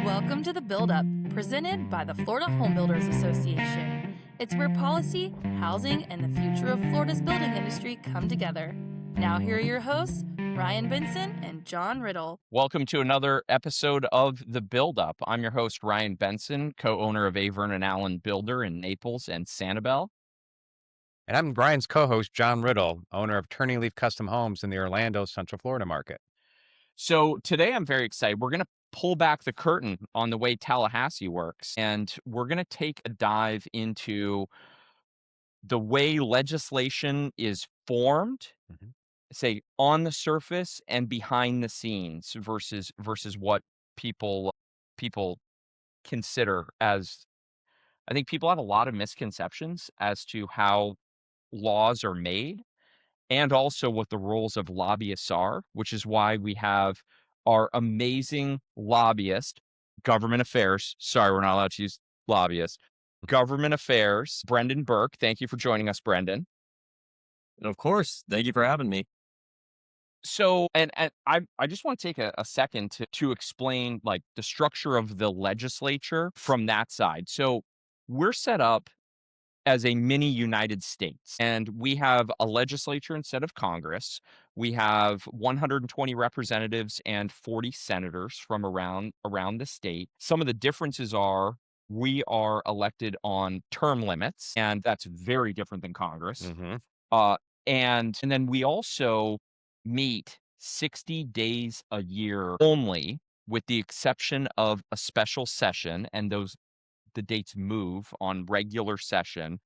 Welcome to The Build-Up, presented by the Florida Home Builders Association. It's where policy, housing, and the future of Florida's building industry come together. Now here are your hosts, Ryan Benson and John Riddle. Welcome to another episode of The Build-Up. I'm your host, Ryan Benson, co-owner of A. Vernon Allen Builder in Naples and Sanibel. And I'm Brian's co-host, John Riddle, owner of Turning Leaf Custom Homes in the Orlando, Central Florida market. So today I'm very excited. We're going to pull back the curtain on the way Tallahassee works, and we're going to take a dive into the way legislation is formed, say on the surface and behind the scenes versus what people consider as. I think people have a lot of misconceptions as to how laws are made and also what the roles of lobbyists are, which is why we have our amazing lobbyist, government affairs. Sorry, we're not allowed to use lobbyist. Government affairs, Brendan Burke. Thank you for joining us, Brendan. Of course. Thank you for having me. So, and I just want to take a second to explain like the structure of the legislature from that side. So we're set up as a mini United States, and we have a legislature instead of Congress. We have 120 representatives and 40 senators from around the state. Some of the differences are we are elected on term limits, and that's very different than Congress. And then we also meet 60 days a year only, with the exception of a special session, and the dates move on regular session.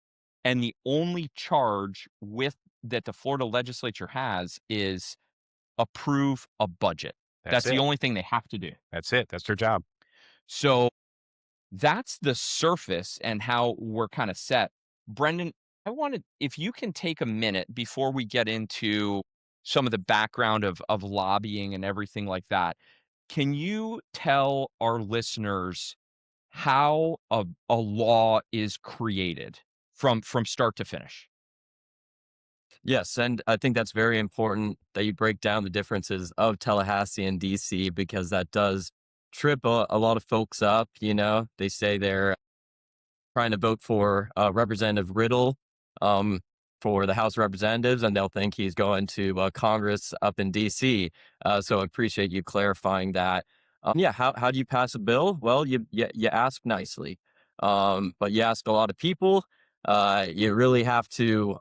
And the only charge that the Florida legislature has is approve a budget. That's the only thing they have to do. That's it. That's their job. So that's the surface and how we're kind of set. Brendan, if you can take a minute before we get into some of the background of lobbying and everything like that, can you tell our listeners how a law is created from start to finish? Yes, and I think that's very important that you break down the differences of Tallahassee and DC, because that does trip a lot of folks up. You know, they say they're trying to vote for Representative Riddle for the House of Representatives, and they'll think he's going to Congress up in DC. So I appreciate you clarifying that. How do you pass a bill? Well, you ask nicely, but you ask a lot of people. You really have to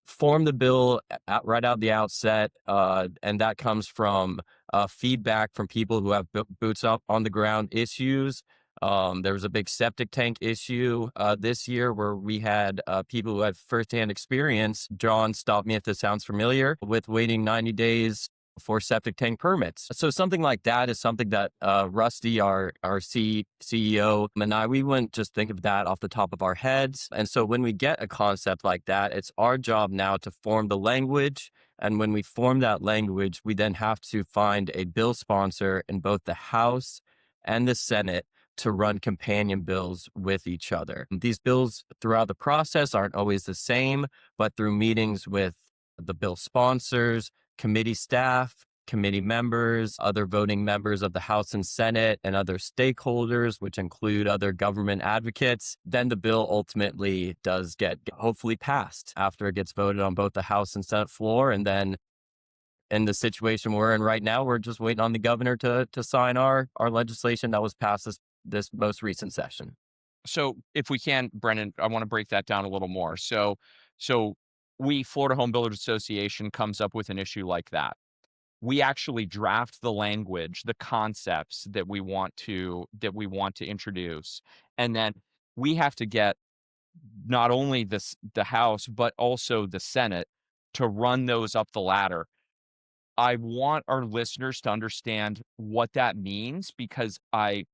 form the bill right out the outset, and that comes from feedback from people who have boots up on the ground issues. There was a big septic tank issue this year where we had people who had firsthand experience. John, stop me if this sounds familiar, with waiting 90 days for septic tank permits. So something like that is something that Rusty, our CEO, and I, we wouldn't just think of that off the top of our heads. And so when we get a concept like that, it's our job now to form the language. And when we form that language, we then have to find a bill sponsor in both the House and the Senate to run companion bills with each other. These bills throughout the process aren't always the same, but through meetings with the bill sponsors, committee staff, committee members, other voting members of the House and Senate, and other stakeholders, which include other government advocates, then the bill ultimately does get hopefully passed after it gets voted on both the House and Senate floor. And then in the situation we're in right now, we're just waiting on the governor to sign our legislation that was passed this most recent session. So if we can, Brendan, I want to break that down a little more. So we, Florida Home Builders Association, comes up with an issue like that. We actually draft the language, the concepts that we want to introduce, and then we have to get not only the House but also the Senate to run those up the ladder. I want our listeners to understand what that means, because I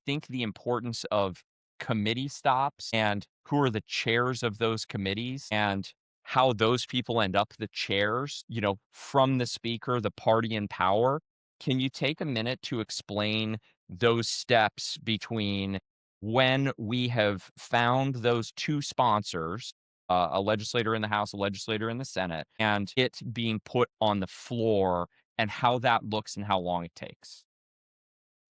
think the importance of committee stops and who are the chairs of those committees and how those people end up the chairs, from the speaker, the party in power. Can you take a minute to explain those steps between when we have found those two sponsors, a legislator in the House, a legislator in the Senate, and it being put on the floor, and how that looks and how long it takes?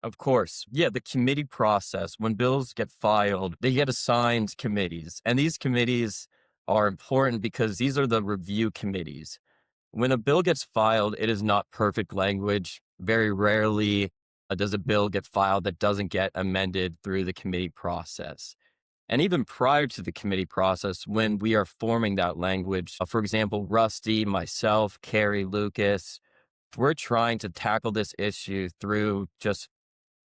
Of course. Yeah, the committee process, when bills get filed, they get assigned committees. And these committees are important because these are the review committees. When a bill gets filed, it is not perfect language. Very rarely does a bill get filed that doesn't get amended through the committee process. And even prior to the committee process, when we are forming that language, for example, Rusty, myself, Carrie, Lucas, we're trying to tackle this issue through just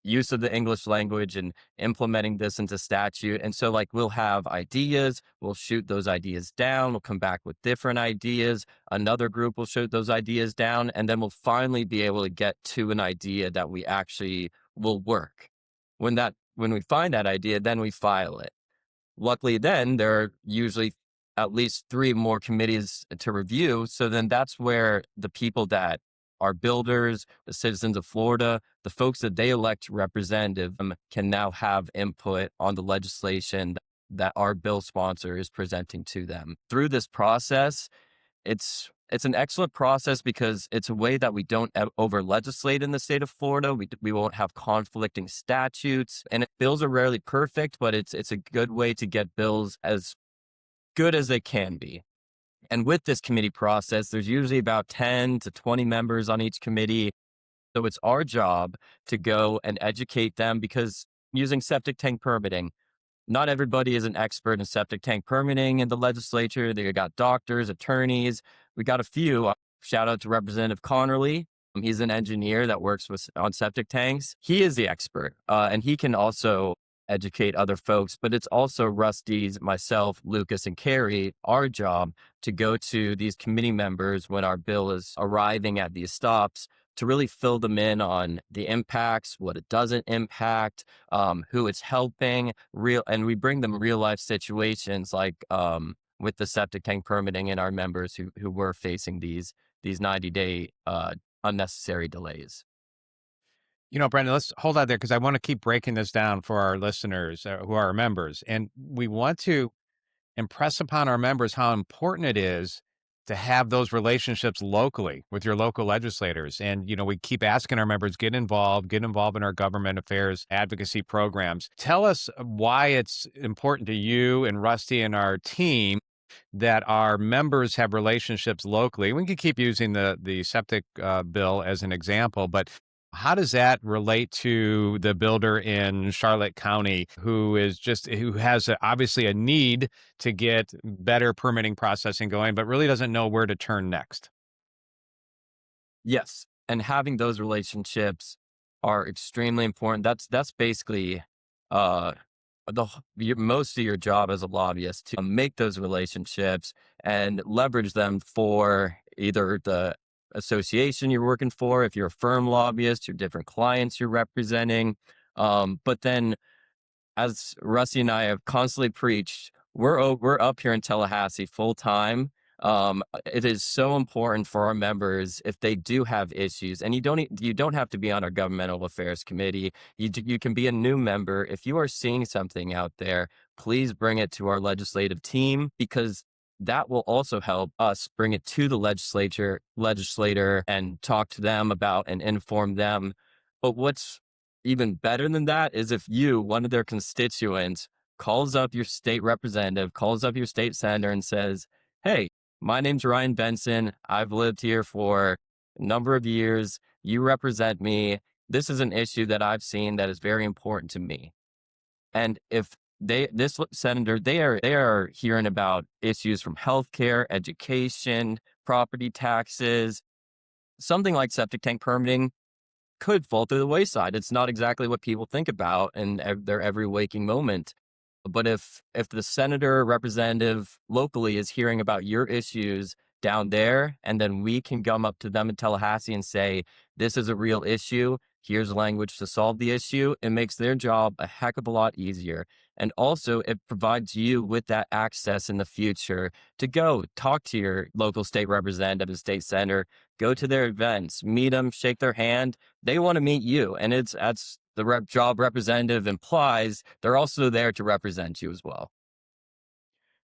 use of the English language and implementing this into statute. And so, like, we'll have ideas, we'll shoot those ideas down, we'll come back with different ideas. Another group will shoot those ideas down, and then we'll finally be able to get to an idea that we actually will work. When we find that idea, then we file it. Luckily, then there are usually at least 3 more committees to review. So then that's where the people that are builders, the citizens of Florida, the folks that they elect to represent can now have input on the legislation that our bill sponsor is presenting to them. Through this process, it's an excellent process because it's a way that we don't over legislate in the state of Florida. We won't have conflicting statutes, and bills are rarely perfect, but it's a good way to get bills as good as they can be. And with this committee process, there's usually about 10 to 20 members on each committee. So it's our job to go and educate them, because using septic tank permitting, not everybody is an expert in septic tank permitting in the legislature. They got doctors, attorneys. We got a few. Shout out to Representative Connerly. He's an engineer that works on septic tanks. He is the expert, and he can also educate other folks. But it's also Rusty's, myself, Lucas, and Carrie, our job to go to these committee members when our bill is arriving at these stops, to really fill them in on the impacts, what it doesn't impact, who it's helping, and we bring them real life situations like with the septic tank permitting and our members who were facing these 90-day unnecessary delays. Brendan, let's hold out there because I want to keep breaking this down for our listeners who are our members. And we want to impress upon our members how important it is to have those relationships locally with your local legislators. And, we keep asking our members, get involved in our government affairs advocacy programs. Tell us why it's important to you and Rusty and our team that our members have relationships locally. We can keep using the septic bill as an example, but how does that relate to the builder in Charlotte County who has obviously a need to get better permitting processing going, but really doesn't know where to turn next? Yes, and having those relationships are extremely important. That's basically most of your job as a lobbyist, to make those relationships and leverage them for either the association you're working for, if you're a firm lobbyist, your different clients you're representing. But then, as Rusty and I have constantly preached, we're up here in Tallahassee full time. It is so important for our members, if they do have issues, and you don't have to be on our governmental affairs committee. You can be a new member. If you are seeing something out there, please bring it to our legislative team, because that will also help us bring it to the legislator and talk to them about and inform them. But what's even better than that is if you, one of their constituents, calls up your state representative, calls up your state senator and says, "Hey, my name's Ryan Benson. I've lived here for a number of years. You represent me. This is an issue that I've seen that is very important to me." And if this senator, they are hearing about issues from healthcare, education, property taxes, something like septic tank permitting could fall through the wayside. It's not exactly what people think about in their every waking moment. But if the senator or representative locally is hearing about your issues down there, and then we can come up to them in Tallahassee and say, "This is a real issue. Here's language to solve the issue," it makes their job a heck of a lot easier. And also, it provides you with that access in the future to go talk to your local state representative and state senator, go to their events, meet them, shake their hand. They want to meet you. And that's the job representative implies. They're also there to represent you as well.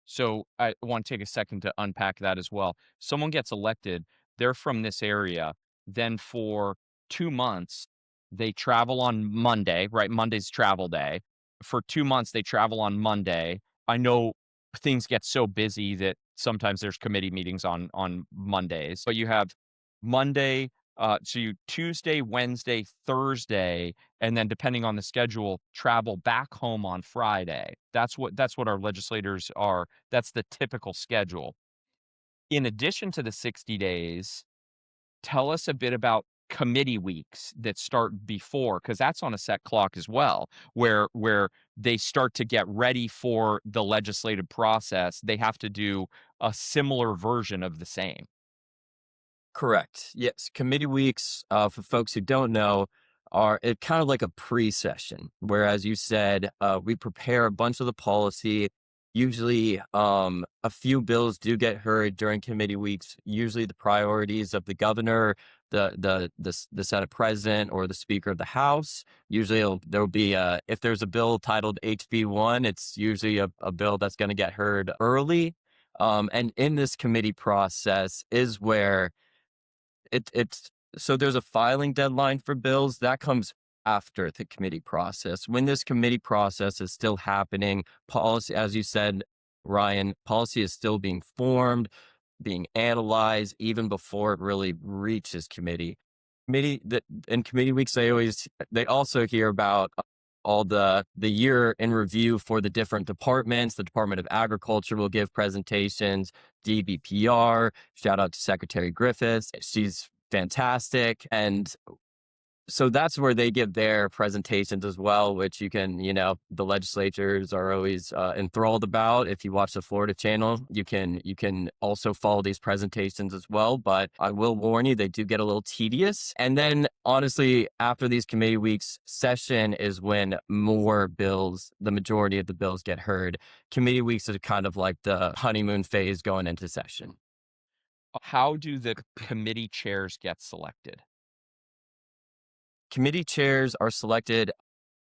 So I want to take a second to unpack that as well. Someone gets elected, they're from this area, then for 2 months, They travel on Monday, right? Monday's travel day. For 2 months, they travel on Monday. I know things get so busy that sometimes there's committee meetings on Mondays. But you have Monday, so you Tuesday, Wednesday, Thursday, and then depending on the schedule, travel back home on Friday. That's what our legislators are. That's the typical schedule. In addition to the 60 days, tell us a bit about committee weeks that start before, because that's on a set clock as well, where they start to get ready for the legislative process. They have to do a similar version of the same. Correct. Yes. Committee weeks, for folks who don't know, are it kind of like a pre-session, whereas you said, we prepare a bunch of the policy. Usually, a few bills do get heard during committee weeks. Usually the priorities of the governor, the Senate president, or the Speaker of the House. Usually there'll be, if there's a bill titled HB1, it's usually a bill that's going to get heard early. And in this committee process is where it's so there's a filing deadline for bills that comes after the committee process. When this committee process is still happening, policy, as you said, Ryan, policy is still being formed, being analyzed even before it really reaches committee. In committee weeks, they also hear about all the year in review for the different departments. The Department of Agriculture will give presentations. DBPR, shout out to Secretary Griffiths. She's fantastic. And so that's where they give their presentations as well, which you can, the legislatures are always enthralled about. If you watch the Florida channel, you can also follow these presentations as well. But I will warn you, they do get a little tedious. And then honestly, after these committee weeks, session is when more bills, the majority of the bills get heard. Committee weeks are kind of like the honeymoon phase going into session. How do the committee chairs get selected? Committee chairs are selected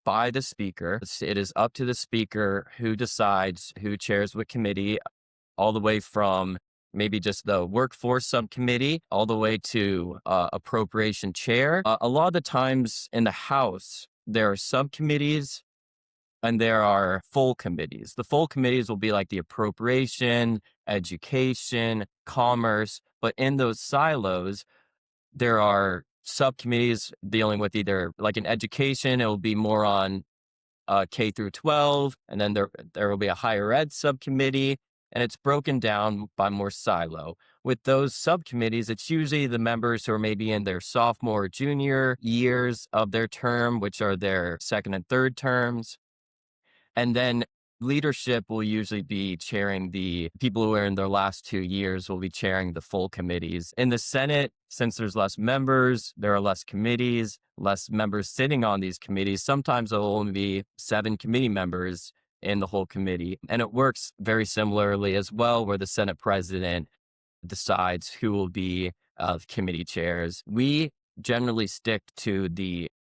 by the speaker. It is up to the speaker who decides who chairs what committee, all the way from maybe just the workforce subcommittee, all the way to appropriation chair. A lot of the times in the House, there are subcommittees and there are full committees. The full committees will be like the appropriation, education, commerce, but in those silos, there are subcommittees dealing with either, like in education, it will be more on K through 12, and then there will be a higher ed subcommittee, and it's broken down by more silo. With those subcommittees, it's usually the members who are maybe in their sophomore or junior years of their term, which are their second and third terms. And then leadership will usually be chairing the people who are in their last 2 years will be chairing the full committees. In the Senate, since there's less members, there are less committees, less members sitting on these committees. Sometimes there will only be 7 committee members in the whole committee. And it works very similarly as well, where the Senate president decides who will be committee chairs. We generally stick to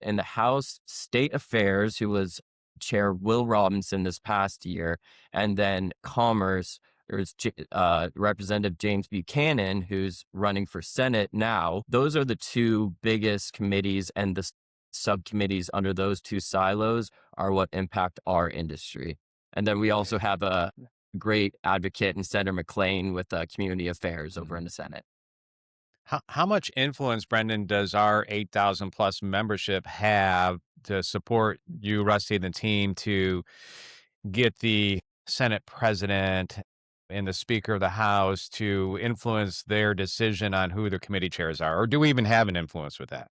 in the House, State Affairs, who was Chair Will Robinson this past year, and then Commerce, there's Representative James Buchanan, who's running for Senate now. Those are the 2 biggest committees, and the subcommittees under those 2 silos are what impact our industry. And then we also have a great advocate in Senator McClain with community affairs over in the Senate. How much influence, Brendan, does our 8,000 plus membership have to support you, Rusty, and the team to get the Senate president and the Speaker of the House to influence their decision on who the committee chairs are? Or do we even have an influence with that?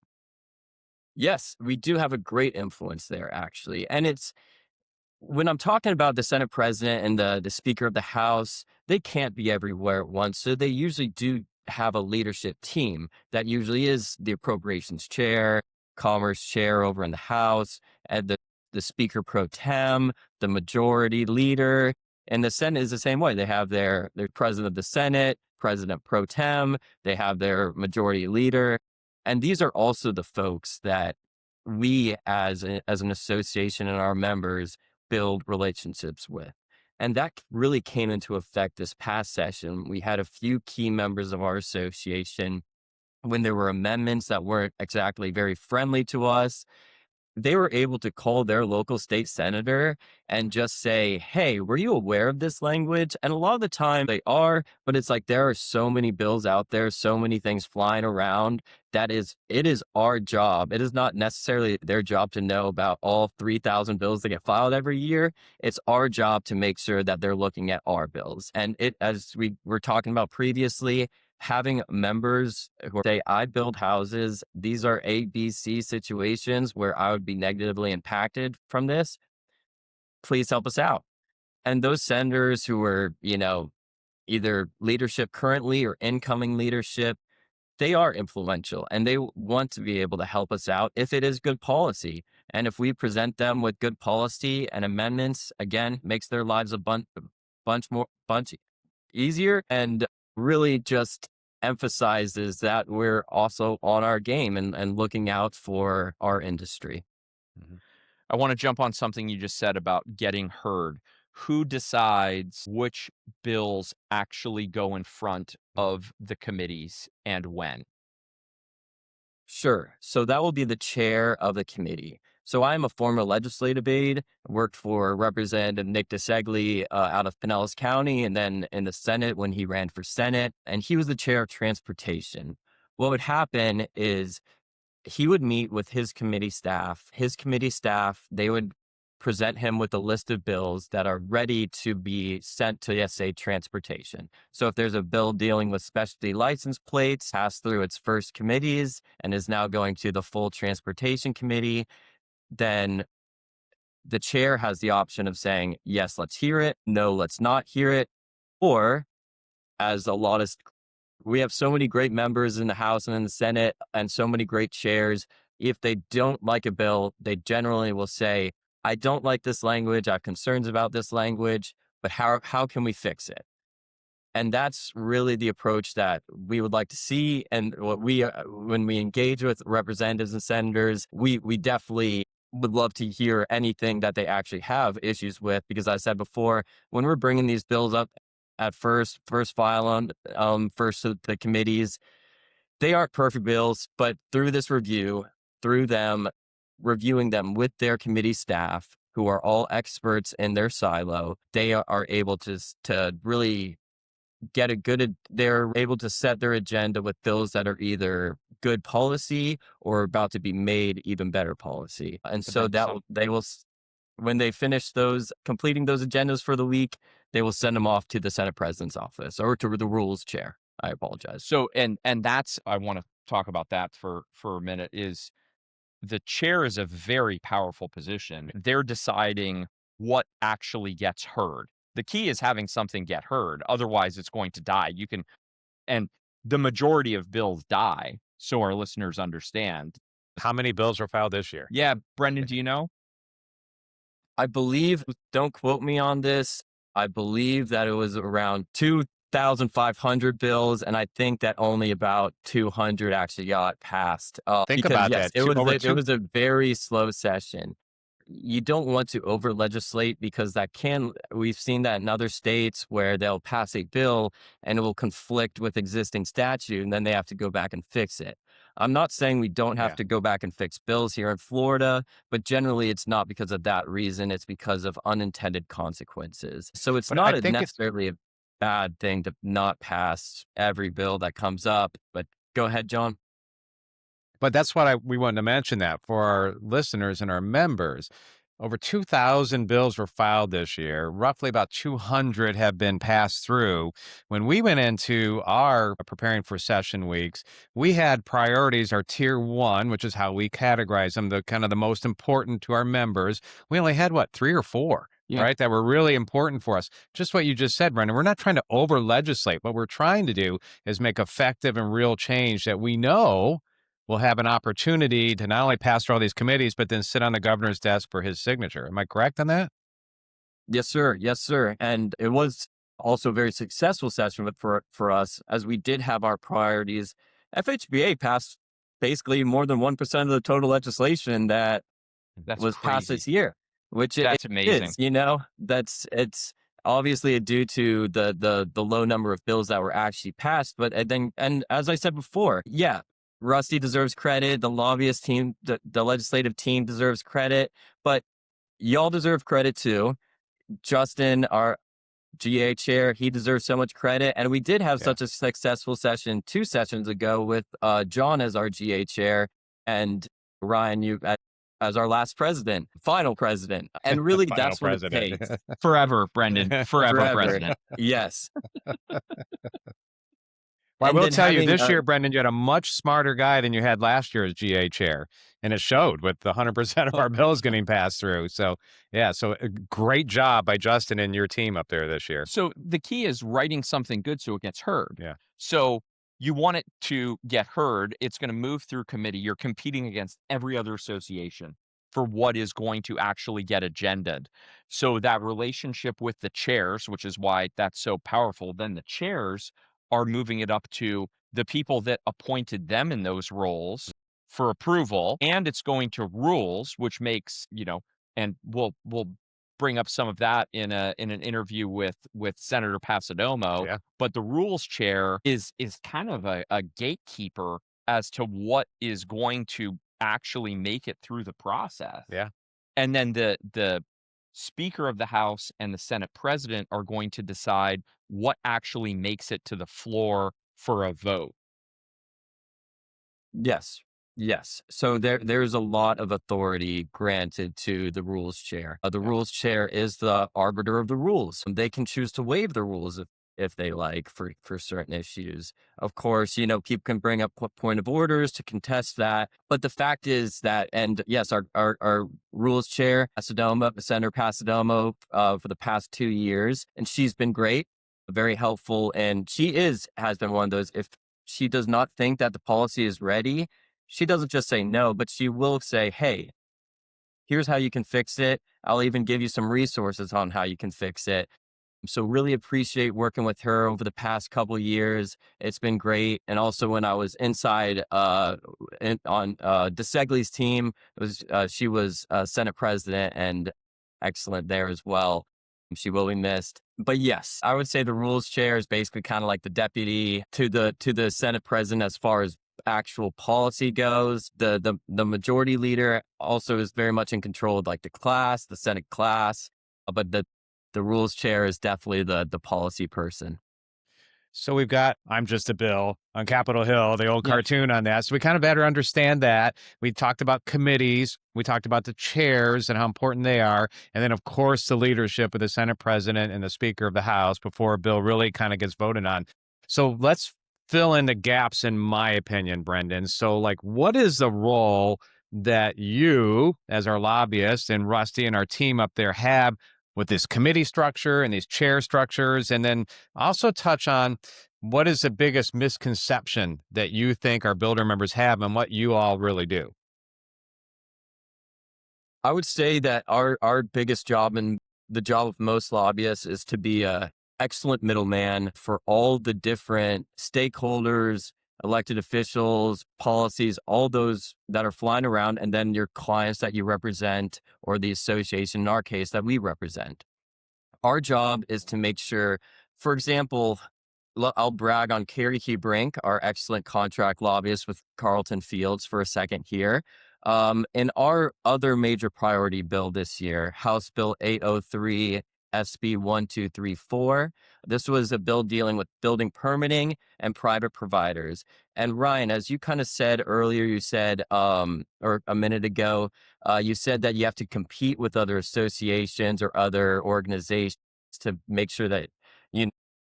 Yes, we do have a great influence there, actually. And when I'm talking about the Senate president and the Speaker of the House, they can't be everywhere at once. So they usually do have a leadership team that usually is the appropriations chair, commerce chair over in the House, and the Speaker pro tem, the majority leader. And the Senate is the same way. They have their president of the Senate, president pro tem, they have their majority leader. And these are also the folks that we as an association and our members build relationships with. And that really came into effect this past session. We had a few key members of our association when there were amendments that weren't exactly very friendly to us, they were able to call their local state senator and just say, "Hey, were you aware of this language?" And a lot of the time they are, but it's like there are so many bills out there, so many things flying around it is our job. It is not necessarily their job to know about all 3,000 bills that get filed every year. It's our job to make sure that they're looking at our bills. And as we were talking about previously, having members who say, I build houses, these are A, B, C situations where I would be negatively impacted from this, please help us out. And those senators who are, either leadership currently or incoming leadership, they are influential and they want to be able to help us out if it is good policy. And if we present them with good policy and amendments, again, makes their lives a bunch easier, and really just emphasizes that we're also on our game and looking out for our industry. Mm-hmm. I want to jump on something you just said about getting heard. Who decides which bills actually go in front of the committees and when? Sure. So that will be the chair of the committee. So I'm a former legislative aide, worked for Representative Nick DeSegli out of Pinellas County, and then in the Senate when he ran for Senate, and he was the chair of transportation. What would happen is he would meet with his committee staff. His committee staff, they would present him with a list of bills that are ready to be sent to, say, transportation. So if there's a bill dealing with specialty license plates, passed through its first committees and is now going to the full transportation committee, then the chair has the option of saying, yes, let's hear it. No, let's not hear it. Or as a lot of we have so many great members in the House and in the Senate and so many great chairs. If they don't like a bill, they generally will say, I don't like this language. I have concerns about this language, but how can we fix it? And that's really the approach that we would like to see. And what when we engage with representatives and senators, we definitely would love to hear anything that they actually have issues with, because as I said before, when we're bringing these bills up at first file on first to the committees, they aren't perfect bills, but through this review, through them reviewing them with their committee staff, who are all experts in their silo, they are able to really get they're able to set their agenda with bills that are either good policy or about to be made even better policy. And so they will, when they finish completing those agendas for the week, they will send them off to the Senate President's office or to the Rules Chair. I apologize. So, and that's, I want to talk about that for a minute, is the chair is a very powerful position. They're deciding what actually gets heard. The key is having something get heard. Otherwise, it's going to die. And the majority of bills die, so our listeners understand. How many bills were filed this year? Yeah, Brendan, do you know? I believe, don't quote me on this, I believe that it was around 2,500 bills, and I think that only about 200 actually got passed. Think about that. It was a very slow session. You don't want to over legislate, because we've seen that in other states where they'll pass a bill and it will conflict with existing statute, and then they have to go back and fix it. I'm not saying we don't have to go back and fix bills here in Florida, but generally it's not because of that reason. It's because of unintended consequences. So it's not necessarily a bad thing to not pass every bill that comes up. But go ahead, John. But that's what we wanted to mention, that for our listeners and our members. Over 2,000 bills were filed this year. Roughly about 200 have been passed through. When we went into our preparing for session weeks, we had priorities, our tier 1, which is how we categorize them, the kind of the most important to our members. We only had, 3 or 4, right, that were really important for us. Just what you just said, Brendan, we're not trying to over legislate. What we're trying to do is make effective and real change that we know will have an opportunity to not only pass through all these committees, but then sit on the governor's desk for his signature. Am I correct on that? Yes, sir. Yes, sir. And it was also a very successful session for us, as we did have our priorities. FHBA passed basically more than 1% of the total legislation that was passed this year, which that's amazing. is, obviously due to the low number of bills that were actually passed. But and as I said before, yeah, Rusty deserves credit. The lobbyist team, the legislative team deserves credit, but y'all deserve credit too. Justin, our GA chair, he deserves so much credit. And we did have such a successful session 2 sessions ago with John as our GA chair and Ryan, you as our last president, final president. And really, that's what it takes. Forever, Brendan. Forever president. Yes. Well, I will tell you, this year, Brendan, you had a much smarter guy than you had last year as GA chair. And it showed with the 100% of our bills getting passed through. So, yeah, so a great job by Justin and your team up there this year. So the key is writing something good so it gets heard. Yeah. So you want it to get heard. It's going to move through committee. You're competing against every other association for what is going to actually get agended. So that relationship with the chairs, which is why that's so powerful, then the chairs are moving it up to the people that appointed them in those roles for approval, and it's going to rules, which makes, and we'll bring up some of that in an interview with Senator Passidomo. Yeah. But the rules chair is kind of a gatekeeper as to what is going to actually make it through the process. Yeah. And then the Speaker of the House and the Senate President are going to decide what actually makes it to the floor for a vote. Yes. So there's a lot of authority granted to the rules chair. The rules chair is the arbiter of the rules. They can choose to waive the rules if they like for certain issues. Of course, people can bring up point of orders to contest that. But the fact is that, and yes, our rules chair, Senator Passidomo, for the past 2 years, and she's been great, very helpful. And she has been one of those, if she does not think that the policy is ready, she doesn't just say no, but she will say, hey, here's how you can fix it. I'll even give you some resources on how you can fix it. So really appreciate working with her over the past couple of years. It's been great. And also when I was inside on DeSegli's team, she was Senate President and excellent there as well. She will be missed. But yes, I would say the rules chair is basically kind of like the deputy to the Senate President as far as actual policy goes. The majority leader also is very much in control of like the Senate class, but the rules chair is definitely the policy person. So we've got I'm Just a Bill on Capitol Hill, the old cartoon on that. So we kind of better understand that. We talked about committees. We talked about the chairs and how important they are. And then, of course, the leadership of the Senate President and the Speaker of the House before a bill really kind of gets voted on. So let's fill in the gaps, in my opinion, Brendan. So, what is the role that you, as our lobbyist, and Rusty and our team up there have with this committee structure and these chair structures? And then also touch on what is the biggest misconception that you think our builder members have and what you all really do? I would say that our biggest job and the job of most lobbyists is to be a excellent middleman for all the different stakeholders, elected officials, policies, all those that are flying around, and then your clients that you represent or the association, in our case, that we represent. Our job is to make sure, for example, I'll brag on Carrie Key Brink, our excellent contract lobbyist with Carlton Fields for a second here. In our other major priority bill this year, House Bill 803, SB 1234. This was a bill dealing with building permitting and private providers. And Ryan, as you kind of said earlier, you said, or a minute ago, you said that you have to compete with other associations or other organizations to make sure that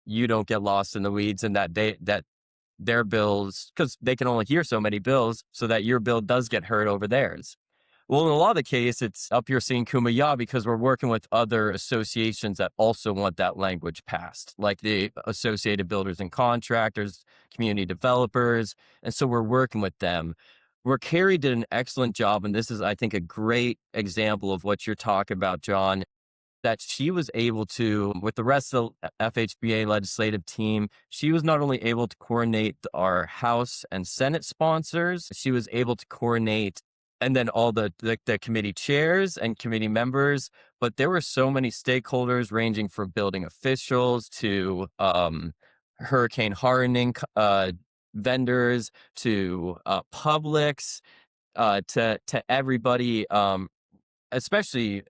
you don't get lost in the weeds and that their bills, because they can only hear so many bills, so that your bill does get heard over theirs. Well, in a lot of the case, it's up here seeing kumbaya because we're working with other associations that also want that language passed, like the Associated Builders and Contractors, community developers. And so we're working with them. Where Carrie did an excellent job, and this is, I think, a great example of what you're talking about, John, that she was able to, with the rest of the FHBA legislative team, she was not only able to coordinate our House and Senate sponsors, she was able to coordinate and then all the committee chairs and committee members. But there were so many stakeholders ranging from building officials to hurricane hardening vendors to Publix to everybody, especially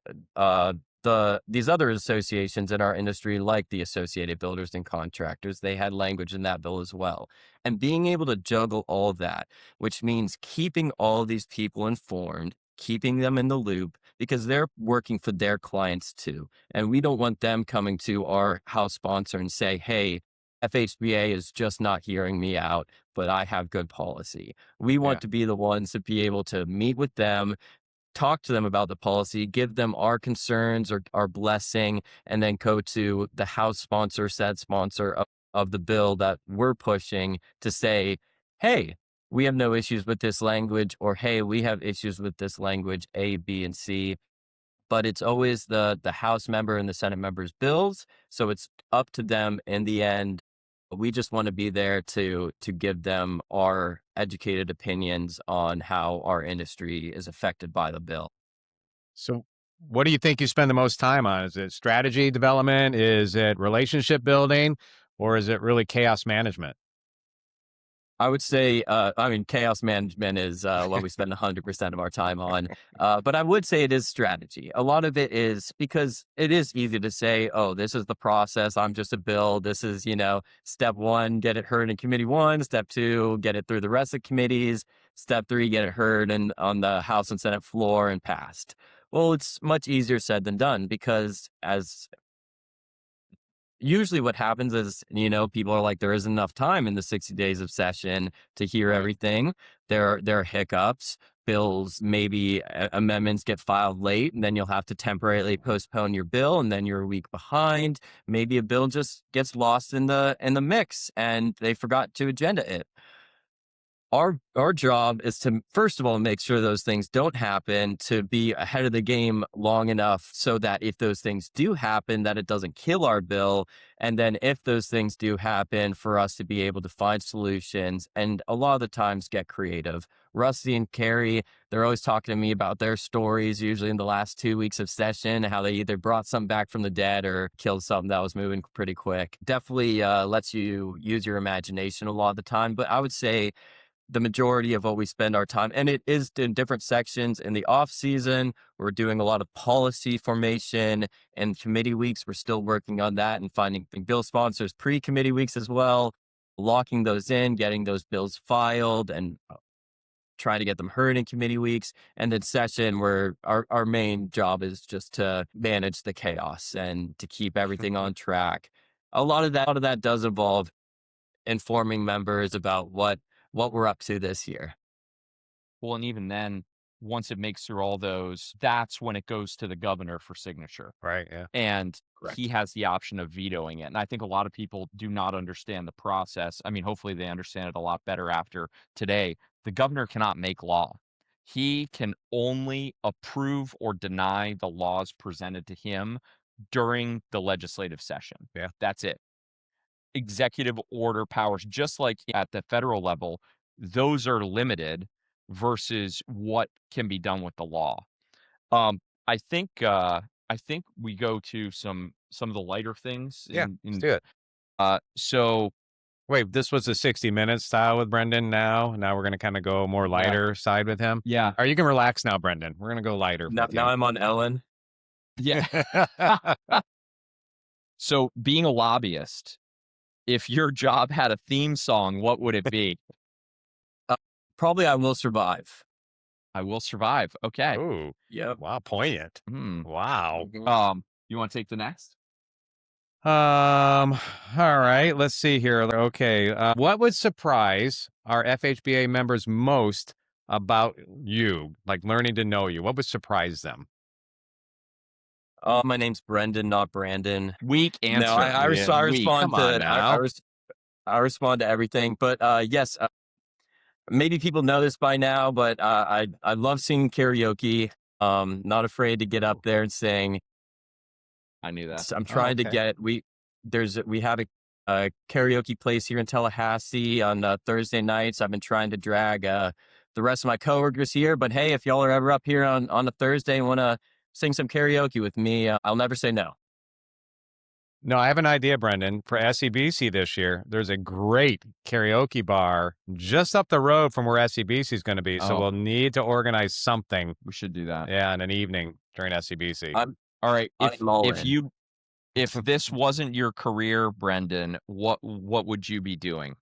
these other associations in our industry, like the Associated Builders and Contractors. They had language in that bill as well. And being able to juggle all of that, which means keeping all of these people informed, keeping them in the loop, because they're working for their clients too. And we don't want them coming to our house sponsor and say, hey, FHBA is just not hearing me out, but I have good policy. We want to be the ones to be able to meet with them, talk to them about the policy, give them our concerns or our blessing, and then go to the house sponsor, said sponsor of the bill that we're pushing to say, hey, we have no issues with this language, or hey, we have issues with this language A, B, and C. But it's always the House member and the Senate member's bills. So it's up to them in the end. We just want to be there to give them our educated opinions on how our industry is affected by the bill. So what do you think you spend the most time on? Is it strategy development? Is it relationship building? Or is it really chaos management? I would say, chaos management is what we spend 100% of our time on. But I would say it is strategy. A lot of it is because it is easy to say, oh, this is the process. I'm just a bill. This is, step one, get it heard in committee one. Step two, get it through the rest of committees. Step three, get it heard on the House and Senate floor and passed. Well, it's much easier said than done because usually what happens is, people are like, there isn't enough time in the 60 days of session to hear everything. There are hiccups, bills, maybe amendments get filed late, and then you'll have to temporarily postpone your bill, and then you're a week behind. Maybe a bill just gets lost in the mix and they forgot to agenda it. Our job is to, first of all, make sure those things don't happen, to be ahead of the game long enough so that if those things do happen, that it doesn't kill our bill. And then if those things do happen, for us to be able to find solutions and a lot of the times get creative. Rusty and Carrie, they're always talking to me about their stories, usually in the last 2 weeks of session, how they either brought something back from the dead or killed something that was moving pretty quick. Definitely lets you use your imagination a lot of the time. But I would say the majority of what we spend our time, and it is in different sections. In the off season, we're doing a lot of policy formation, and committee weeks, we're still working on that and finding bill sponsors pre-committee weeks as well, locking those in, getting those bills filed, and trying to get them heard in committee weeks. And then session, where our main job is just to manage the chaos and to keep everything on track. A lot of that does involve informing members about what we're up to this year. Well, and even then, once it makes through all those, that's when it goes to the governor for signature. Right. Yeah. And Correct. he has the option of vetoing it. And I think a lot of people do not understand the process. I mean, hopefully they understand it a lot better after today. The governor cannot make law. He can only approve or deny the laws presented to him during the legislative session. Yeah. That's it. Executive order powers, just like at the federal level, those are limited versus what can be done with the law. I think we go to some of the lighter things. Let's do it. So Wait, this was a 60 Minutes style with Brendan now. Now we're going to kind of go more lighter side with him. yeah, All right, you can relax now, Brendan. We're going to go lighter. Now I'm on Ellen. yeah. So being a lobbyist, if your job had a theme song, what would it be? Probably I Will Survive. I Will Survive. Okay. Ooh, Yep. wow, poignant. Wow. You want to take the next? All right, let's see here. Okay, what would surprise our FHBA members most about you, like learning to know you? What would surprise them? My name's Brendan, not Brandon. Weak answer. No, I respond Come on to now. I respond to everything. But yes, maybe people know this by now, but I love singing karaoke. Not afraid to get up there and sing. I knew that. I'm trying to get we have a karaoke place here in Tallahassee on Thursday nights. I've been trying to drag the rest of my coworkers here. But hey, if y'all are ever up here on a Thursday and want to sing some karaoke with me, I'll never say no. No, I have an idea, Brendan, for SEBC this year. There's a great karaoke bar just up the road from where SEBC is going to be. So we'll need to organize something. We should do that. Yeah, in an evening during SEBC. All right. I'm If this wasn't your career, Brendan, what would you be doing?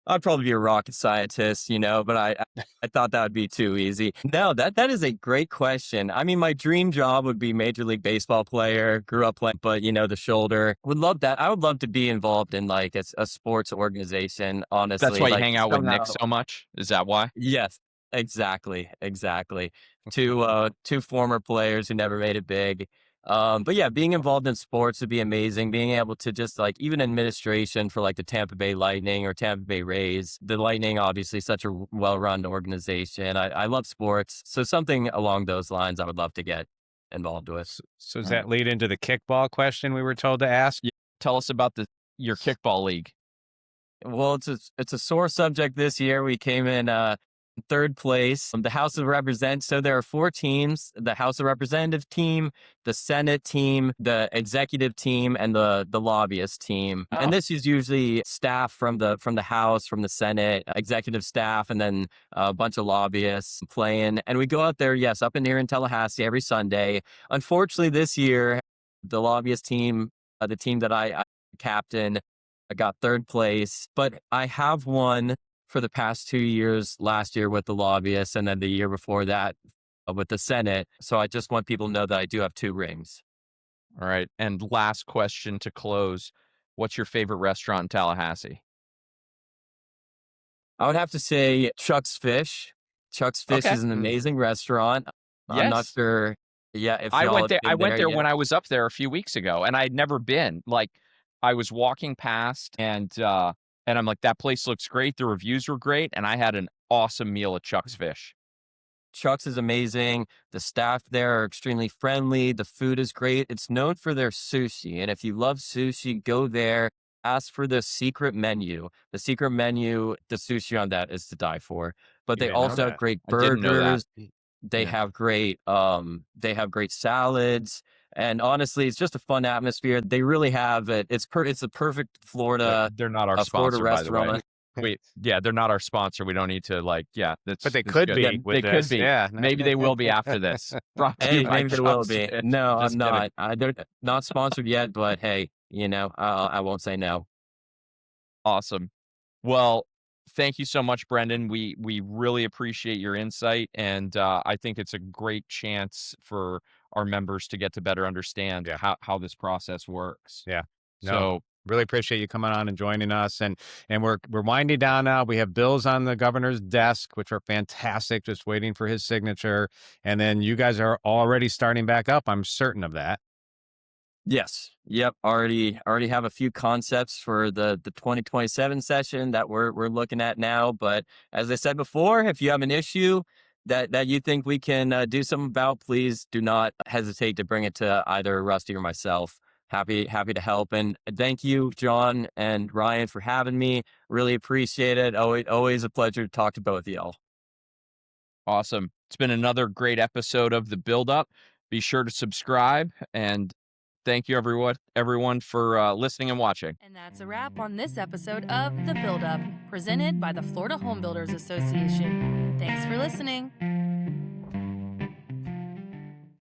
I'd probably be a rocket scientist, but I thought that would be too easy. No, that is a great question. I mean, my dream job would be Major League Baseball player, grew up playing, but the shoulder. Would love that. I would love to be involved in like a sports organization, honestly. That's why you like, hang out with Nick so much? Is that why? Yes, exactly. Two former players who never made it big. But yeah, being involved in sports would be amazing. Being able to just like even administration for like the Tampa Bay Lightning or Tampa Bay Rays. The Lightning, obviously, such a well-run organization. I love sports, so something along those lines I would love to get involved with. So does that lead into the kickball question we were told to ask? Yeah. Tell us about your kickball league. Well, it's a sore subject this year. We came in third place. The House of Representatives. So there are 4 teams: the House of Representative team, the Senate team, the executive team, and the lobbyist team. Oh. And this is usually staff from the House, from the Senate, executive staff, and then a bunch of lobbyists playing. And we go out there, yes, up in here in Tallahassee every Sunday. Unfortunately, this year, the lobbyist team, the team that I captain, I got third place, but I have won for the past 2 years, last year with the lobbyists, and then the year before that with the Senate. So I just want people to know that I do have 2 rings. All right. And last question to close. What's your favorite restaurant in Tallahassee? I would have to say Chuck's Fish. Chuck's Fish Okay. is an amazing restaurant. I'm not Yes. sure. Yeah, if I y'all went there. have been there yet. when I was up there a few weeks ago, and I'd never been. Like, I was walking past, and I'm like, that place looks great. The reviews were great, and I had an awesome meal at Chuck's Fish. Chuck's is amazing. The staff there are extremely friendly. The food is great. It's known for their sushi. And if you love sushi, go there. Ask for the secret menu. The secret menu, the sushi on that is to die for. But You they didn't know also that. have great I didn't know that. burgers. They Yeah. have great salads. And honestly, it's just a fun atmosphere. They really have it. It's the perfect Florida They're not our Florida sponsor, by the way. restaurant. Wait, yeah, they're not our sponsor. We don't need to that's. But they that's could good. be. Yeah, with they this. could be. Yeah. Maybe they will be after this. Brought to you Hey, by maybe they will Chuck's be. Fish. No, Just I'm kidding. not. They're not sponsored yet, but hey, I won't say no. Awesome. Well, thank you so much, Brendan. We really appreciate your insight, and I think it's a great chance for our members to get to better understand how this process works. Yeah. No. So Really appreciate you coming on and joining us. And we're winding down now. We have bills on the governor's desk, which are fantastic, just waiting for his signature. And then you guys are already starting back up. I'm certain of that. Yes. Yep. Already have a few concepts for the 2027 session that we're looking at now. But as I said before, if you have an issue that you think we can do something about, please do not hesitate to bring it to either Rusty or myself. Happy to help. And thank you, John and Ryan, for having me. Really appreciate it. Always a pleasure to talk to both of y'all. awesome. It's been another great episode of The Build Up. Be sure to subscribe, and thank you everyone for listening and watching. And that's a wrap on this episode of The Build Up, presented by the Florida Home Builders Association. Thanks for listening.